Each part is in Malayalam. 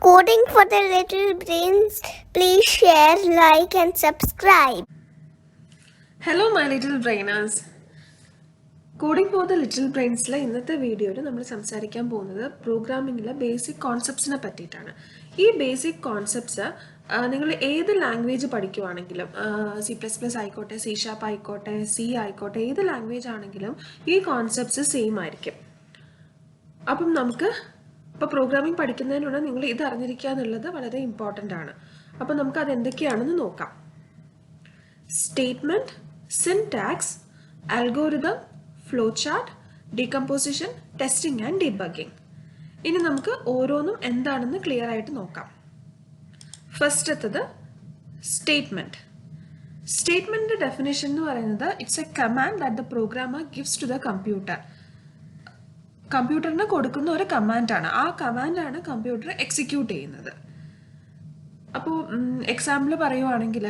Coding for the little brains. Please share, like and subscribe. Hello my little brainers. Coding for the little brains la ഇന്നത്തെ വീഡിയോയിൽ നമ്മൾ സംസാരിക്കാൻ പോകുന്നത് പ്രോഗ്രാമിംഗിലെ ബേസിക് കോൺസെപ്റ്റ്സിനെ പറ്റിയിട്ടാണ്. ഈ ബേസിക് കോൺസെപ്റ്റ്സ് നിങ്ങൾ ഏത് ലാംഗ്വേജ് പഠിക്കുവാണെങ്കിലും C++ ആയിക്കോട്ടെ, C# ആയിക്കോട്ടെ, C ആയിക്കോട്ടെ, ഏത് ലാംഗ്വേജ് ആണെങ്കിലും ഈ കോൺസെപ്റ്റ്സ് സെയിം ആയിരിക്കും. അപ്പം നമുക്ക് ഇപ്പോൾ പ്രോഗ്രാമിംഗ് പഠിക്കുന്നതിനുള്ള നിങ്ങൾ ഇത് അറിഞ്ഞിരിക്കുക എന്നുള്ളത് വളരെ ഇമ്പോർട്ടൻ്റ് ആണ്. അപ്പം നമുക്ക് അത് എന്തൊക്കെയാണെന്ന് നോക്കാം. Statement, syntax, algorithm, flowchart, decomposition, testing and debugging. ഇനി നമുക്ക് ഓരോന്നും എന്താണെന്ന് ക്ലിയർ ആയിട്ട് നോക്കാം. ഫസ്റ്റത്തത് സ്റ്റേറ്റ്മെൻറ്റ്. സ്റ്റേറ്റ്മെൻറ്റിൻ്റെ ഡെഫിനേഷൻ എന്ന് പറയുന്നത് it's a command that the programmer gives to the computer. കമ്പ്യൂട്ടറിന് കൊടുക്കുന്ന ഒരു കമാൻഡാണ്. ആ കമാൻഡാണ് കമ്പ്യൂട്ടർ എക്സിക്യൂട്ട് ചെയ്യുന്നത്. അപ്പോൾ എക്സാമ്പിൾ പറയുവാണെങ്കിൽ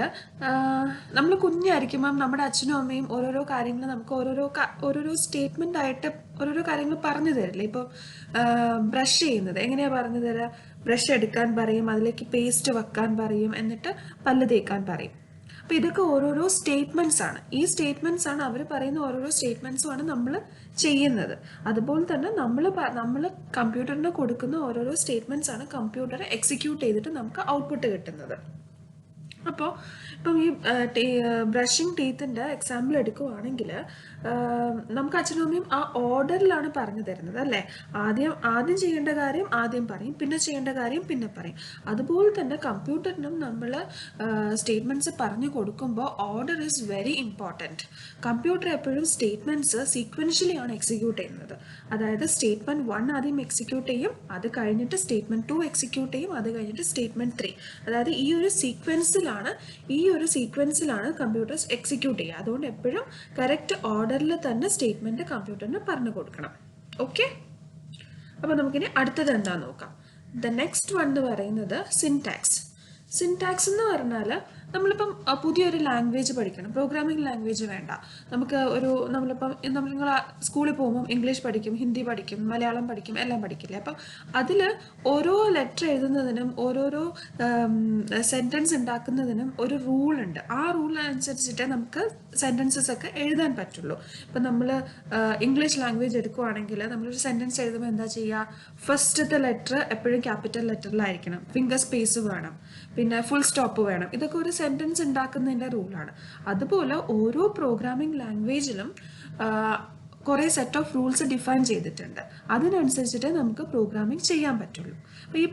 നമ്മൾ കുഞ്ഞായിരിക്കുമ്പം നമ്മുടെ അച്ഛനും അമ്മയും ഓരോരോ കാര്യങ്ങൾ നമുക്ക് ഓരോരോ സ്റ്റേറ്റ്മെൻ്റ് ആയിട്ട് ഓരോരോ കാര്യങ്ങൾ പറഞ്ഞു തരില്ലേ. ഇപ്പോൾ ബ്രഷ് ചെയ്യുന്നത് എങ്ങനെയാണ് പറഞ്ഞു തരിക? ബ്രഷ് എടുക്കാൻ പറയും, അതിലേക്ക് പേസ്റ്റ് വെക്കാൻ പറയും, എന്നിട്ട് പല്ല് തേക്കാൻ പറയും. അപ്പോൾ ഇതൊക്കെ ഓരോരോ സ്റ്റേറ്റ്മെൻറ്റ്സ് ആണ്. ഈ സ്റ്റേറ്റ്മെൻറ്റ്സ് ആണ് അവർ പറയുന്ന ഓരോരോ സ്റ്റേറ്റ്മെൻറ്റ്സുമാണ് നമ്മൾ ചെയ്യുന്നത്. അതുപോലെ തന്നെ നമ്മൾ കമ്പ്യൂട്ടറിന് കൊടുക്കുന്ന ഓരോരോ സ്റ്റേറ്റ്മെൻറ്റ്സ് ആണ് കമ്പ്യൂട്ടർ എക്സിക്യൂട്ട് ചെയ്തിട്ട് നമുക്ക് ഔട്ട്പുട്ട് കിട്ടുന്നത്. അപ്പോൾ ഇപ്പം ഈ ബ്രഷിങ് ടീത്തിൻ്റെ എക്സാമ്പിൾ എടുക്കുവാണെങ്കിൽ നമുക്ക് അച്ഛനും അമ്മയും ആ ഓർഡറിലാണ് പറഞ്ഞു തരുന്നത് അല്ലേ. ആദ്യം ചെയ്യേണ്ട കാര്യം ആദ്യം പറയും, പിന്നെ ചെയ്യേണ്ട കാര്യം പിന്നെ പറയും. അതുപോലെ തന്നെ കമ്പ്യൂട്ടറിനും നമ്മൾ സ്റ്റേറ്റ്മെൻറ്റ്സ് പറഞ്ഞു കൊടുക്കുമ്പോൾ order is very important. Computer എപ്പോഴും സ്റ്റേറ്റ്മെൻറ്റ്സ് സീക്വൻഷ്യലി ആണ് എക്സിക്യൂട്ട് ചെയ്യുന്നത്. അതായത് സ്റ്റേറ്റ്മെൻറ്റ് 1 ആദ്യം എക്സിക്യൂട്ട് ചെയ്യും, അത് കഴിഞ്ഞിട്ട് സ്റ്റേറ്റ്മെൻറ്റ് 2 എക്സിക്യൂട്ട് ചെയ്യും, അത് കഴിഞ്ഞിട്ട് സ്റ്റേറ്റ്മെൻറ്റ് 3. അതായത് ഈ ഒരു സീക്വൻസിലാണ് കമ്പ്യൂട്ടേഴ്സ് എക്സിക്യൂട്ട് ചെയ്യുക. അതുകൊണ്ട് എപ്പോഴും കറക്റ്റ് ഓർഡറിൽ തന്നെ സ്റ്റേറ്റ്മെൻറ്റ് കമ്പ്യൂട്ടറിന് പറഞ്ഞു കൊടുക്കണം. ഓക്കെ, അപ്പോൾ നമുക്കിനി അടുത്തത് എന്താണെന്ന് നോക്കാം. ദ നെക്സ്റ്റ് വൺ എന്ന് പറയുന്നത് സിൻടാക്സ്. സിൻടാക്സ് എന്ന് പറഞ്ഞാൽ നമ്മളിപ്പം പുതിയൊരു ലാംഗ്വേജ് പഠിക്കണം, പ്രോഗ്രാമിംഗ് ലാംഗ്വേജ് വേണ്ട. നിങ്ങൾ സ്കൂളിൽ പോകുമ്പം ഇംഗ്ലീഷ് പഠിക്കും, ഹിന്ദി പഠിക്കും, മലയാളം പഠിക്കും, എല്ലാം പഠിക്കില്ലേ. അപ്പം അതിൽ ഓരോ ലെറ്റർ എഴുതുന്നതിനും ഓരോരോ സെൻറ്റൻസ് ഉണ്ടാക്കുന്നതിനും ഒരു റൂളുണ്ട്. ആ റൂൾ അനുസരിച്ചിട്ടേ നമുക്ക് സെൻറ്റൻസസ് ഒക്കെ എഴുതാൻ പറ്റുള്ളൂ. ഇപ്പം നമ്മൾ ഇംഗ്ലീഷ് ലാംഗ്വേജ് എടുക്കുവാണെങ്കിൽ നമ്മളൊരു സെൻറ്റൻസ് എഴുതുമ്പോൾ എന്താ ചെയ്യുക? ഫസ്റ്റത്തെ ലെറ്റർ എപ്പോഴും ക്യാപിറ്റൽ ലെറ്ററിലായിരിക്കണം, ഫിംഗർ സ്പേസ് വേണം, പിന്നെ ഫുൾ സ്റ്റോപ്പ് വേണം. ഇതൊക്കെ ഒരു സെൻറ്റൻസ് ഉണ്ടാക്കുന്നതിൻ്റെ റൂളാണ്. അതുപോലെ ഓരോ പ്രോഗ്രാമിംഗ് ലാംഗ്വേജിലും കുറേ സെറ്റ് ഓഫ് റൂൾസ് ഡിഫൈൻ ചെയ്തിട്ടുണ്ട്. അതിനനുസരിച്ചിട്ടേ നമുക്ക് പ്രോഗ്രാമിംഗ് ചെയ്യാൻ പറ്റുള്ളൂ. അപ്പോൾ ഈ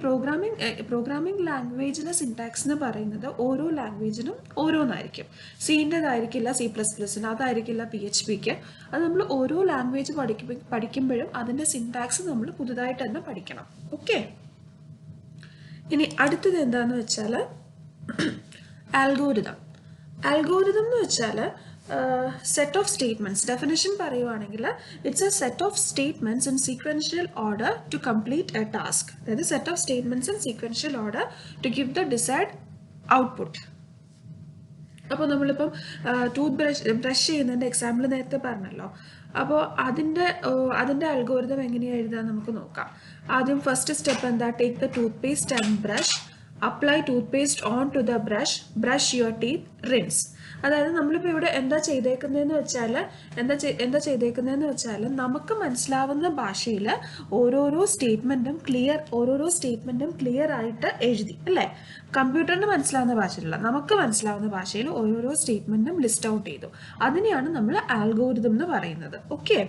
പ്രോഗ്രാമിംഗ് ലാംഗ്വേജിലെ സിൻടാക്സ് എന്ന് പറയുന്നത് ഓരോ ലാംഗ്വേജിനും ഓരോന്നായിരിക്കും. സിൻ്റെതായിരിക്കില്ല C++ന്, അതായിരിക്കില്ല PHPക്ക്. അത് നമ്മൾ ഓരോ ലാംഗ്വേജ് പഠിക്കുമ്പോഴും അതിൻ്റെ സിൻടാക്സ് നമ്മൾ പുതുതായിട്ട് തന്നെ പഠിക്കണം. ഓക്കെ, ഇനി അടുത്തത് എന്താണെന്ന് വെച്ചാൽ അൽഗോരിതം. അൽഗോരിതം എന്ന് വെച്ചാൽ സെറ്റ് ഓഫ് സ്റ്റേറ്റ്മെൻറ്റ്സ്. ഡെഫിനേഷൻ പറയുവാണെങ്കിൽ it's a set of statements in sequential order to complete a task. അതായത് set of statements in sequential order to give the desired output. അപ്പോൾ നമ്മളിപ്പം ബ്രഷ് ചെയ്യുന്നതിൻ്റെ എക്സാമ്പിൾ നേരത്തെ പറഞ്ഞല്ലോ. അപ്പോൾ അതിൻ്റെ അൽഗോരിതം എങ്ങനെയാണ് എഴുതാൻ നമുക്ക് നോക്കാം. ആദ്യം ഫസ്റ്റ് സ്റ്റെപ്പ് എന്താ? Take the toothpaste and brush, apply toothpaste on to the brush your teeth, rinse. അതായത് നമ്മളിപ്പോൾ ഇവിടെ എന്താ ചെയ്തേക്കുന്നതെന്ന് വെച്ചാൽ നമുക്ക് മനസ്സിലാവുന്ന ഭാഷയിൽ ഓരോരോ സ്റ്റേറ്റ്മെൻറ്റും ക്ലിയർ ആയിട്ട് എഴുതി അല്ലേ. കമ്പ്യൂട്ടറിന് മനസ്സിലാവുന്ന ഭാഷയിലല്ല, നമുക്ക് മനസ്സിലാവുന്ന ഭാഷയിൽ ഓരോരോ സ്റ്റേറ്റ്മെൻറ്റും ലിസ്റ്റ് ഔട്ട് ചെയ്തു. അതിനെയാണ് നമ്മൾ ആൽഗോരിതം എന്ന് പറയുന്നത്. ഓക്കെ,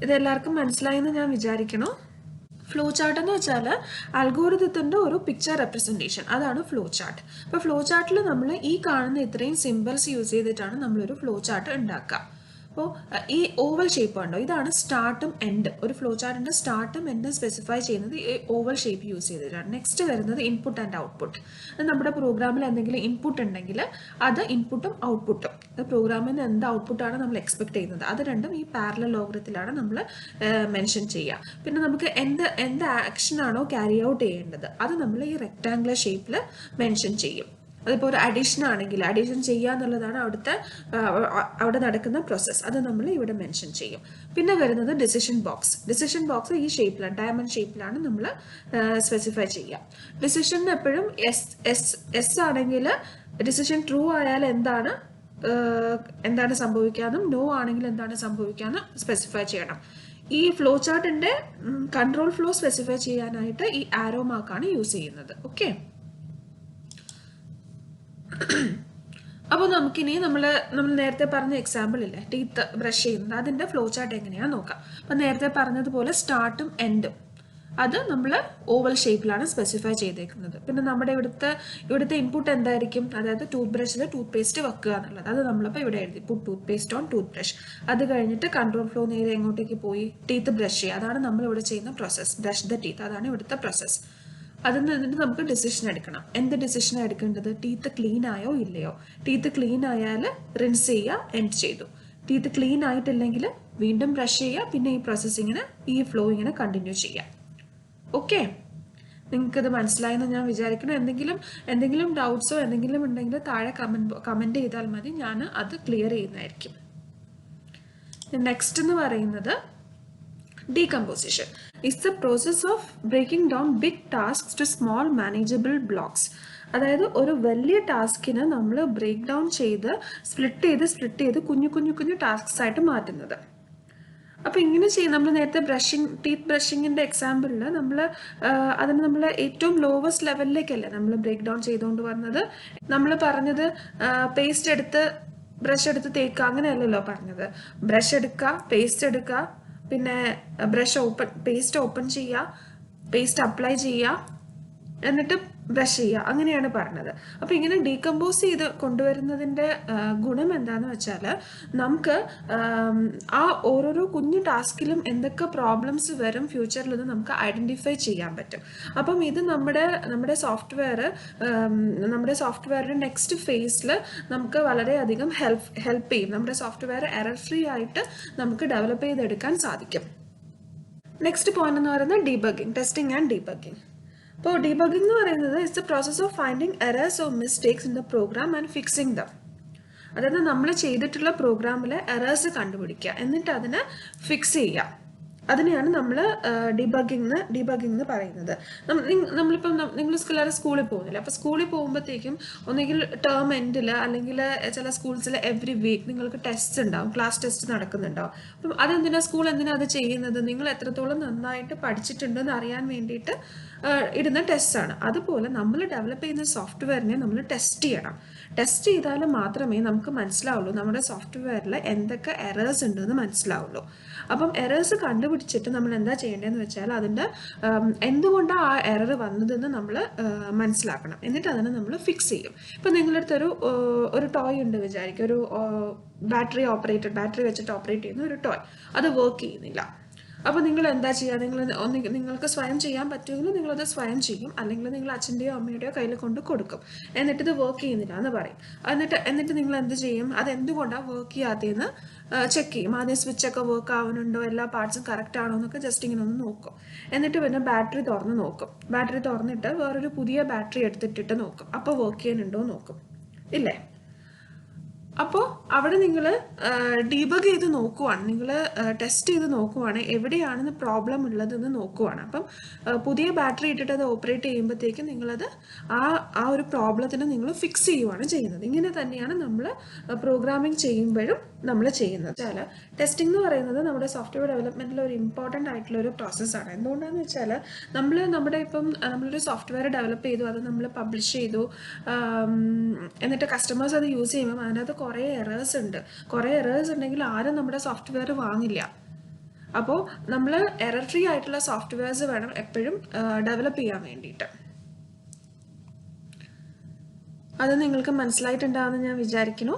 ഇതെല്ലാവർക്കും മനസ്സിലായെന്ന് ഞാൻ വിചാരിക്കണം. ഫ്ലോ ചാർട്ട് എന്ന് വെച്ചാൽ അൽഗോരിതത്തിൻ്റെ ഒരു പിക്ചർ റെപ്രസെൻറ്റേഷൻ, അതാണ് ഫ്ലോ ചാർട്ട്. അപ്പോൾ ഫ്ലോ ചാർട്ടിൽ നമ്മൾ ഈ കാണുന്ന ഇത്രയും സിമ്പിൾസ് യൂസ് ചെയ്തിട്ടാണ് നമ്മളൊരു ഫ്ലോ ചാർട്ട് ഉണ്ടാക്കുക. അപ്പോൾ ഈ ഓവൽ ഷേപ്പ് ഉണ്ടോ, ഇതാണ് സ്റ്റാർട്ടും എൻഡ്. ഒരു ഫ്ലോ ചാർട്ടിൻ്റെ സ്റ്റാർട്ടും എൻഡും സ്പെസിഫൈ ചെയ്യുന്നത് ഈ ഓവൽ ഷേപ്പ് യൂസ് ചെയ്തിട്ടാണ്. നെക്സ്റ്റ് വരുന്നത് ഇൻപുട്ട് ആൻഡ് ഔട്ട്പുട്ട്. നമ്മുടെ പ്രോഗ്രാമിൽ എന്തെങ്കിലും ഇൻപുട്ട് ഉണ്ടെങ്കിൽ അത് ഇൻപുട്ടും ഔട്ട്പുട്ടും, പ്രോഗ്രാമിന് എന്ത് ഔട്ട്പുട്ടാണ് നമ്മൾ എക്സ്പെക്ട് ചെയ്യുന്നത്, അത് രണ്ടും ഈ പാരലൽ ലോഗരിതത്തിലാണ് നമ്മൾ മെൻഷൻ ചെയ്യുക. പിന്നെ നമുക്ക് എന്ത് ആക്ഷനാണോ ക്യാരി ഔട്ട് ചെയ്യേണ്ടത് അത് നമ്മൾ ഈ റെക്ടാങ്കുലർ ഷേപ്പിൽ മെൻഷൻ ചെയ്യും. അതിപ്പോൾ ഒരു അഡീഷൻ ആണെങ്കിൽ അഡീഷൻ ചെയ്യുക എന്നുള്ളതാണ് അവിടെ നടക്കുന്ന പ്രോസസ്സ്. അത് നമ്മൾ ഇവിടെ മെൻഷൻ ചെയ്യും. പിന്നെ വരുന്നത് ഡിസിഷൻ ബോക്സ് ഈ ഷേപ്പിലാണ്, ഡയമണ്ട് ഷേപ്പിലാണ് നമ്മൾ സ്പെസിഫൈ ചെയ്യുക. ഡിസിഷന് എപ്പോഴും എസ് ആണെങ്കിൽ ഡിസിഷൻ ട്രൂ ആയാൽ എന്താണ് സംഭവിക്കാനും നോ ആണെങ്കിൽ എന്താണ് സംഭവിക്കാനും സ്പെസിഫൈ ചെയ്യണം. ഈ ഫ്ലോ ചാർട്ടിന്റെ കൺട്രോൾ ഫ്ലോ സ്പെസിഫൈ ചെയ്യാനായിട്ട് ഈ ആരോ മാർക്കാണ് യൂസ് ചെയ്യുന്നത്. ഓക്കെ, അപ്പോൾ നമുക്കിനി നമ്മൾ നേരത്തെ പറഞ്ഞ എക്സാമ്പിൾ ഇല്ലേ, ടീത്ത് ബ്രഷ് ചെയ്യുന്നത്, അതിന്റെ ഫ്ലോ ചാർട്ട് എങ്ങനെയാണെന്ന് നോക്കാം. അപ്പം നേരത്തെ പറഞ്ഞതുപോലെ സ്റ്റാർട്ടും എൻഡും അത് നമ്മൾ ഓവൽ ഷേപ്പിലാണ് സ്പെസിഫൈ ചെയ്തേക്കുന്നത്. പിന്നെ നമ്മുടെ ഇവിടുത്തെ ഇൻപുട്ട് എന്തായിരിക്കും, അതായത് ടൂത്ത് ബ്രഷിൽ ടൂത്ത് പേസ്റ്റ് വെക്കുക എന്നുള്ളത്. അത് നമ്മളിപ്പോൾ ഇവിടെ എഴുതി put toothpaste on toothbrush. അത് കഴിഞ്ഞിട്ട് കൺട്രോൾ ഫ്ലോ നേരെ എങ്ങോട്ടേക്ക് പോയി, ടീത്ത് ബ്രഷ് ചെയ്യുക. അതാണ് നമ്മൾ ഇവിടെ ചെയ്യുന്ന പ്രോസസ്സ്, ബ്രഷ് ദ ടീത്ത്. അതാണ് ഇവിടുത്തെ പ്രോസസ്സ്. അതിൽ നിന്നിട്ട് നമുക്ക് ഡിസിഷൻ എടുക്കണം. എന്ത് ഡിസിഷനാണ് എടുക്കേണ്ടത്, ടീത്ത് ക്ലീൻ ആയോ ഇല്ലയോ. ടീത്ത് ക്ലീൻ ആയാൽ റിൻസ് ചെയ്യുക, എൻഡ് ചെയ്തു. ടീത്ത് ക്ലീൻ ആയിട്ടില്ലെങ്കിൽ വീണ്ടും ബ്രഷ് ചെയ്യുക. പിന്നെ ഈ പ്രോസസ്സിങ്ങിന് ഈ ഫ്ലോ ഇങ്ങനെ കണ്ടിന്യൂ ചെയ്യുക. ഓക്കെ, നിങ്ങൾക്കത് മനസ്സിലായെന്ന് ഞാൻ വിചാരിക്കണം. എന്തെങ്കിലും ഡൗട്ട്സോ എന്തെങ്കിലും ഉണ്ടെങ്കിൽ താഴെ കമൻറ്റ് ചെയ്താൽ മതി, ഞാൻ അത് ക്ലിയർ ചെയ്യുന്നതായിരിക്കും. നെക്സ്റ്റ് എന്ന് പറയുന്നത് decomposition is the process of breaking down big tasks to small manageable blocks. അതായത് ഒരു വലിയ ടാസ്കിനെ നമ്മൾ ബ്രേക്ക് ഡൗൺ ചെയ്ത് സ്പ്ലിറ്റ് ചെയ്ത് കുഞ്ഞു ടാസ്ക്സ് ആയിട്ട് മാറ്റുന്നത്. അപ്പോൾ ഇങ്ങനെ ചെയ്യും. നമ്മൾ നേരത്തെ ടീത്ത് ബ്രഷിങ്ങിൻ്റെ എക്സാമ്പിളിൽ അതിന് നമ്മൾ ഏറ്റവും ലോവസ്റ്റ് ലെവലിലേക്കല്ലേ നമ്മൾ ബ്രേക്ക് ഡൗൺ ചെയ്തുകൊണ്ട് വന്നത്. നമ്മൾ പറഞ്ഞത് ബ്രഷ് എടുത്ത് തേക്കുക അങ്ങനെയല്ലല്ലോ പറഞ്ഞത്. ബ്രഷ് എടുക്കുക, പേസ്റ്റ് എടുക്കുക, പിന്നെ പേസ്റ്റ് ഓപ്പൺ ചെയ്യുക, പേസ്റ്റ് അപ്ലൈ ചെയ്യുക, എന്നിട്ട് ബ്രഷ് ചെയ്യുക, അങ്ങനെയാണ് പറഞ്ഞത്. അപ്പോൾ ഇങ്ങനെ ഡീകമ്പോസ് ചെയ്ത് കൊണ്ടുവരുന്നതിൻ്റെ ഗുണം എന്താണെന്ന് വെച്ചാൽ നമുക്ക് ആ ഓരോരോ കുഞ്ഞു ടാസ്കിലും എന്തൊക്കെ പ്രോബ്ലംസ് വരും ഫ്യൂച്ചറിൽ നമുക്ക് ഐഡൻറ്റിഫൈ ചെയ്യാൻ പറ്റും. അപ്പം ഇത് നമ്മുടെ സോഫ്റ്റ്വെയറിൻ്റെ നെക്സ്റ്റ് ഫേസിൽ നമുക്ക് വളരെയധികം ഹെൽപ്പ് ചെയ്യും. നമ്മുടെ സോഫ്റ്റ്വെയർ എറർ ഫ്രീ ആയിട്ട് നമുക്ക് ഡെവലപ്പ് ചെയ്തെടുക്കാൻ സാധിക്കും. നെക്സ്റ്റ് പോയിന്റ് എന്ന് പറയുന്നത് ഡീബഗിങ്, ടെസ്റ്റിംഗ് ആൻഡ് ഡീബഗിങ്. അപ്പോൾ ഡീബഗിങ് എന്ന് പറയുന്നത് it's the process of finding errors or mistakes in the program and fixing them. അതായത് നമ്മൾ ചെയ്തിട്ടുള്ള പ്രോഗ്രാമിലെ എറേഴ്സ് കണ്ടുപിടിക്കുക, എന്നിട്ട് അതിനെ ഫിക്സ് ചെയ്യുക. അതിനെയാണ് നമ്മൾ ഡീബഗിങ് എന്ന് പറയുന്നത്. നമ്മളിപ്പം നിങ്ങൾ സ്കൂളിൽ പോകുന്നില്ല. അപ്പോൾ സ്കൂളിൽ പോകുമ്പോഴത്തേക്കും ഒന്നുകിൽ ടേം എൻഡിൽ അല്ലെങ്കിൽ ചില സ്കൂൾസിൽ എവറി വീക്ക് നിങ്ങൾക്ക് ടെസ്റ്റ് ഉണ്ടാവും, ക്ലാസ് ടെസ്റ്റ് നടക്കുന്നുണ്ടാവും. അപ്പം സ്കൂൾ എന്തിനാ അത് ചെയ്യുന്നത്, നിങ്ങൾ എത്രത്തോളം നന്നായിട്ട് പഠിച്ചിട്ടുണ്ടെന്ന് അറിയാൻ വേണ്ടിയിട്ട് ഇടുന്ന ടെസ്റ്റാണ്. അതുപോലെ നമ്മൾ ഡെവലപ്പ് ചെയ്യുന്ന സോഫ്റ്റ്വെയറിനെ നമ്മൾ ടെസ്റ്റ് ചെയ്യണം. ടെസ്റ്റ് ചെയ്താൽ മാത്രമേ നമുക്ക് മനസ്സിലാവുള്ളൂ നമ്മുടെ സോഫ്റ്റ്വെയറിൽ എന്തൊക്കെ എറേഴ്സ് ഉണ്ടെന്ന് മനസ്സിലാവുള്ളൂ. അപ്പം എറേഴ്സ് കണ്ടുപിടിച്ചിട്ട് നമ്മൾ എന്താ ചെയ്യേണ്ടതെന്ന് വെച്ചാൽ അതിൻ്റെ എന്തുകൊണ്ടാണ് ആ എറർ വന്നതെന്ന് നമ്മൾ മനസ്സിലാക്കണം. എന്നിട്ട് അതിനെ നമ്മൾ ഫിക്സ് ചെയ്യും. ഇപ്പം നിങ്ങളുടെ അടുത്തൊരു ടോയ് ഉണ്ട് വിചാരിക്കും, ഒരു ബാറ്ററി വെച്ചിട്ട് ഓപ്പറേറ്റ് ചെയ്യുന്ന ഒരു ടോയ്, അത് വർക്ക് ചെയ്യുന്നില്ല. അപ്പോൾ നിങ്ങൾ എന്താ ചെയ്യുക, നിങ്ങൾക്ക് സ്വയം ചെയ്യാൻ പറ്റുമെങ്കിൽ നിങ്ങളത് സ്വയം ചെയ്യും, അല്ലെങ്കിൽ നിങ്ങൾ അച്ഛൻ്റെയോ അമ്മയുടെയോ കയ്യിൽ കൊടുക്കും. എന്നിട്ട് ഇത് വർക്ക് ചെയ്യുന്നില്ല എന്ന് പറയും. എന്നിട്ട് നിങ്ങൾ എന്ത് ചെയ്യും, അതെന്തുകൊണ്ടാണ് വർക്ക് ചെയ്യാത്തതെന്ന് ചെക്ക് ചെയ്യും. ആദ്യം സ്വിച്ചൊക്കെ വർക്ക് ആവുന്നുണ്ടോ, എല്ലാ പാർട്സും കറക്റ്റ് ആണോ എന്നൊക്കെ ജസ്റ്റ് ഇങ്ങനെ ഒന്ന് നോക്കും. എന്നിട്ട് പിന്നെ ബാറ്ററി തുറന്ന് നോക്കും. ബാറ്ററി തുറന്നിട്ട് വേറൊരു പുതിയ ബാറ്ററി എടുത്തിട്ടിട്ട് നോക്കും, അപ്പോൾ വർക്ക് ചെയ്യുന്നുണ്ടോ നോക്കും, ഇല്ലേ? അപ്പോൾ അവിടെ നിങ്ങൾ ഡീബഗ് ചെയ്ത് നോക്കുവാണ്, നിങ്ങൾ ടെസ്റ്റ് ചെയ്ത് നോക്കുവാണ് എവിടെയാണെന്ന് പ്രോബ്ലം ഉള്ളതെന്ന് നോക്കുവാണ്. അപ്പം പുതിയ ബാറ്ററി ഇട്ടിട്ട് അത് ഓപ്പറേറ്റ് ചെയ്യുമ്പോഴത്തേക്കും നിങ്ങളത് ആ ഒരു പ്രോബ്ലത്തിന് നിങ്ങൾ ഫിക്സ് ചെയ്യുവാണ് ചെയ്യുന്നത്. ഇങ്ങനെ തന്നെയാണ് നമ്മൾ പ്രോഗ്രാമിംഗ് ചെയ്യുമ്പോഴും നമ്മൾ ചെയ്യുന്നത്. വെച്ചാൽ ടെസ്റ്റിംഗ് എന്ന് പറയുന്നത് നമ്മുടെ സോഫ്റ്റ്വെയർ ഡെവലപ്മെൻറ്റിൽ ഒരു ഇമ്പോർട്ടൻ്റ് ആയിട്ടുള്ള ഒരു പ്രോസസ്സാണ്. എന്തുകൊണ്ടാണെന്ന് വെച്ചാൽ നമ്മളൊരു സോഫ്റ്റ്വെയർ ഡെവലപ്പ് ചെയ്തു, അത് നമ്മൾ പബ്ലിഷ് ചെയ്തു, എന്നിട്ട് കസ്റ്റമേഴ്സ് അത് യൂസ് ചെയ്യുമ്പോൾ അതിനകത്ത് കുറേ എറേഴ്സ് ഉണ്ടെങ്കിൽ ആരും നമ്മുടെ സോഫ്റ്റ്വെയർ വാങ്ങില്ല. അപ്പോൾ നമ്മൾ എറർ ഫ്രീ ആയിട്ടുള്ള സോഫ്റ്റ്വെയർസ് വേണം എപ്പോഴും ഡെവലപ്പ് ചെയ്യാൻ വേണ്ടിയിട്ട്. അത് നിങ്ങൾക്ക് മനസ്സിലായിട്ടുണ്ടാവുമെന്ന് ഞാൻ വിചാരിക്കുന്നു.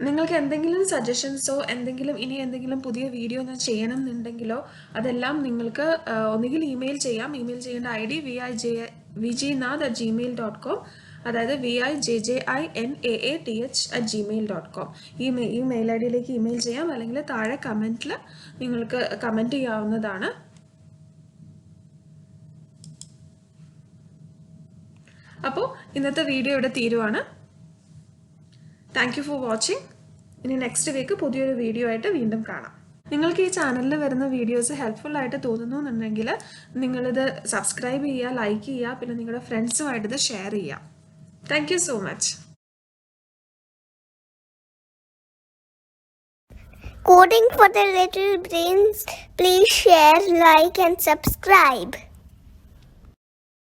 നിങ്ങൾക്ക് എന്തെങ്കിലും സജഷൻസോ ഇനി എന്തെങ്കിലും പുതിയ വീഡിയോ ഞാൻ ചെയ്യണം എന്നുണ്ടെങ്കിലോ അതെല്ലാം നിങ്ങൾക്ക് ഒന്നുകിൽ ഇമെയിൽ ചെയ്യാം. ഇമെയിൽ ചെയ്യേണ്ട ID vijnath@gmail.com, അതായത് vijjinath@gmail.com. ഈ മെയിൽ ID-യിലേക്ക് ഇമെയിൽ ചെയ്യാം, അല്ലെങ്കിൽ താഴെ കമൻറ്റിൽ നിങ്ങൾക്ക് കമൻറ്റ് ചെയ്യാവുന്നതാണ്. അപ്പോൾ ഇന്നത്തെ വീഡിയോ ഇവിടെ തീരുവാണ്. Thank you for watching. ഇനി നെക്സ്റ്റ് വീക്ക് പുതിയൊരു വീഡിയോ ആയിട്ട് വീണ്ടും കാണാം. നിങ്ങൾക്ക് ഈ ചാനലിൽ വരുന്ന വീഡിയോസ് ഹെൽപ്ഫുൾ ആയിട്ട് തോന്നുന്നു എന്നുണ്ടെങ്കിൽ നിങ്ങളിത് സബ്സ്ക്രൈബ് ചെയ്യുക, ലൈക്ക് ചെയ്യുക, പിന്നെ നിങ്ങളുടെ ഫ്രണ്ട്സുമായിട്ട് ഇത് ഷെയർ ചെയ്യുക. Thank you so much. Coding for the little brains. Please share, like, and subscribe.